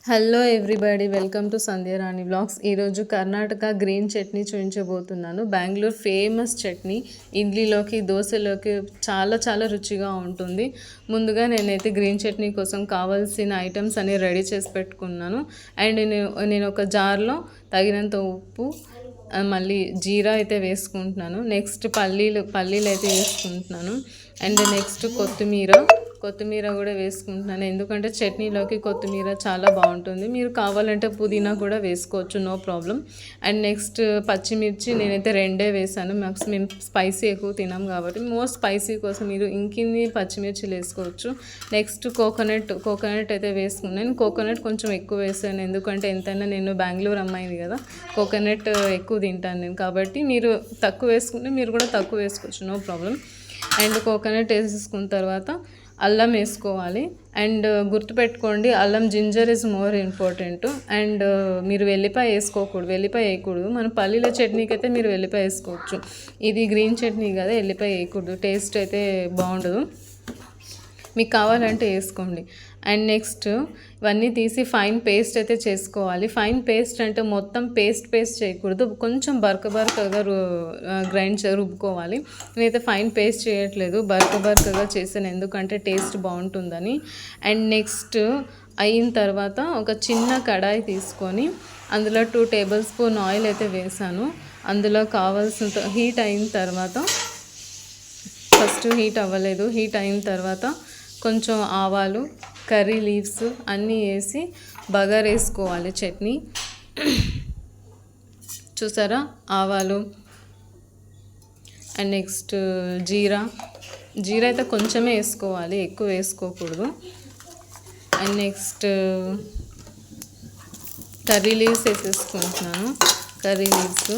Hello everybody, welcome to Sandhya Rani vlogs. ఈరోజు Karnataka green chutney చూపించబోతున్నాను. Bengaluru famous chutney, ఇడ్లీలోకి దోశలోకి చాలా చాలా రుచిగా ఉంటుంది. ముందుగా నేనైతే గ్రీన్ చట్నీ కోసం కావాల్సిన ఐటమ్స్ అన్ని రెడీ చేసి పెట్టుకున్నాను. అండ్ నేను ఒక జార్లో తగినంత ఉప్పు, మళ్ళీ జీరా అయితే వేసుకుంటున్నాను. నెక్స్ట్ పల్లీలు అయితే వేసుకుంటున్నాను. అండ్ నెక్స్ట్ కొత్తిమీర కూడా వేసుకుంటున్నాను, ఎందుకంటే చట్నీలోకి కొత్తిమీర చాలా బాగుంటుంది. మీరు కావాలంటే పుదీనా కూడా వేసుకోవచ్చు, నో ప్రాబ్లం. అండ్ నెక్స్ట్ పచ్చిమిర్చి నేనైతే 2 వేసాను. మేము స్పైసీ ఎక్కువ తినాం కాబట్టి మోస్ట్ స్పైసీ కోసం మీరు ఇంకిన్ని పచ్చిమిర్చిలు వేసుకోవచ్చు. నెక్స్ట్ కోకోనట్ అయితే వేసుకున్నాను. కోకోనట్ కొంచెం ఎక్కువ వేసాను, ఎందుకంటే ఎంతైనా నేను బెంగళూరు అమ్మాయిని కదా, కోకోనట్ ఎక్కువ తింటాను నేను. కాబట్టి మీరు తక్కువ వేసుకుంటే మీరు కూడా తక్కువ వేసుకోవచ్చు, నో ప్రాబ్లం. అండ్ కోకోనట్ వేసేసుకున్న తర్వాత అల్లం వేసుకోవాలి. అండ్ గుర్తుపెట్టుకోండి, అల్లం ginger is more important. And మీరు వెల్లిపాయ వేయకూడదు. మన పల్లీల చట్నీకి అయితే మీరు వెల్లిపాయ వేసుకోవచ్చు. ఇది గ్రీన్ చట్నీ కదా, వెల్లిపాయ వేయకూడదు, టేస్ట్ అయితే బాగుండదు. మీకు కావాలంటే వేసుకోండి. అండ్ నెక్స్ట్ ఇవన్నీ తీసి ఫైన్ పేస్ట్ అయితే చేసుకోవాలి. ఫైన్ పేస్ట్ అంటే మొత్తం పేస్ట్ చేయకూడదు, కొంచెం బరకగా రుబ్బుకోవాలి. నేనైతే ఫైన్ పేస్ట్ చేయట్లేదు, బరకగా చేశాను, ఎందుకంటే టేస్ట్ బాగుంటుందని. అండ్ నెక్స్ట్ అయిన తర్వాత ఒక చిన్న కడాయి తీసుకొని అందులో 2 టేబుల్ స్పూన్ ఆయిల్ అయితే వేసాను. అందులో కావాల్సిన హీట్ అయిన తర్వాత, ఫస్ట్ హీట్ అవ్వలేదు, హీట్ అయిన తర్వాత కొంచెం ఆవాలు, కర్రీ లీవ్స్ అన్నీ వేసి బగారు వేసుకోవాలి చట్నీ. చూసారా, ఆవాలు అండ్ నెక్స్ట్ జీరా అయితే కొంచెమే వేసుకోవాలి, ఎక్కువ వేసుకోకూడదు. అండ్ నెక్స్ట్ కర్రీ లీవ్స్ వేసేసుకుంటున్నాను. కర్రీ లీవ్స్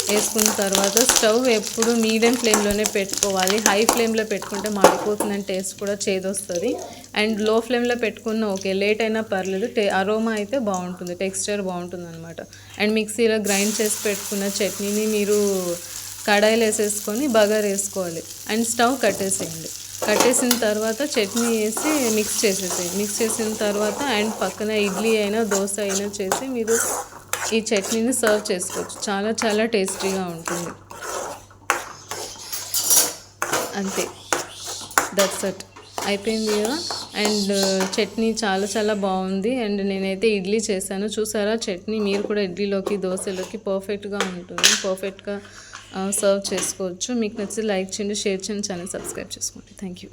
వేసుకున్న తర్వాత స్టవ్ ఎప్పుడు మీడియం ఫ్లేమ్లోనే పెట్టుకోవాలి. హై ఫ్లేమ్లో పెట్టుకుంటే మాడిపోతుందని టేస్ట్ కూడా చేదొస్తుంది. అండ్ లో ఫ్లేమ్లో పెట్టుకున్న ఓకే, లేట్ అయినా పర్లేదు, అరోమా అయితే బాగుంటుంది, టెక్స్చర్ బాగుంటుంది అనమాట. అండ్ మిక్సీలో గ్రైండ్ చేసి పెట్టుకున్న చట్నీని మీరు కడాయిలో వేసేసుకొని బగారు వేసుకోవాలి. అండ్ స్టవ్ కట్టేసిన తర్వాత చట్నీ వేసి మిక్స్ చేసిన తర్వాత అండ్ పక్కన ఇడ్లీ అయినా దోశ అయినా చేసి మీరు ఈ చట్నీని సర్వ్ చేసుకోవచ్చు. చాలా చాలా టేస్టీగా ఉంటుంది. అంతే, దట్స్ ఇట్, అయిపోయింది కదా. అండ్ చట్నీ చాలా చాలా బాగుంది. అండ్ నేనైతే ఇడ్లీ చేశాను, చూసారా చట్నీ. మీరు కూడా ఇడ్లీలోకి దోశలోకి పర్ఫెక్ట్గా ఉంటుంది, పర్ఫెక్ట్గా సర్వ్ చేసుకోవచ్చు. మీకు నచ్చితే లైక్ చేయండి, షేర్ చేయండి, ఛానల్ సబ్స్క్రైబ్ చేసుకోండి. Thank you.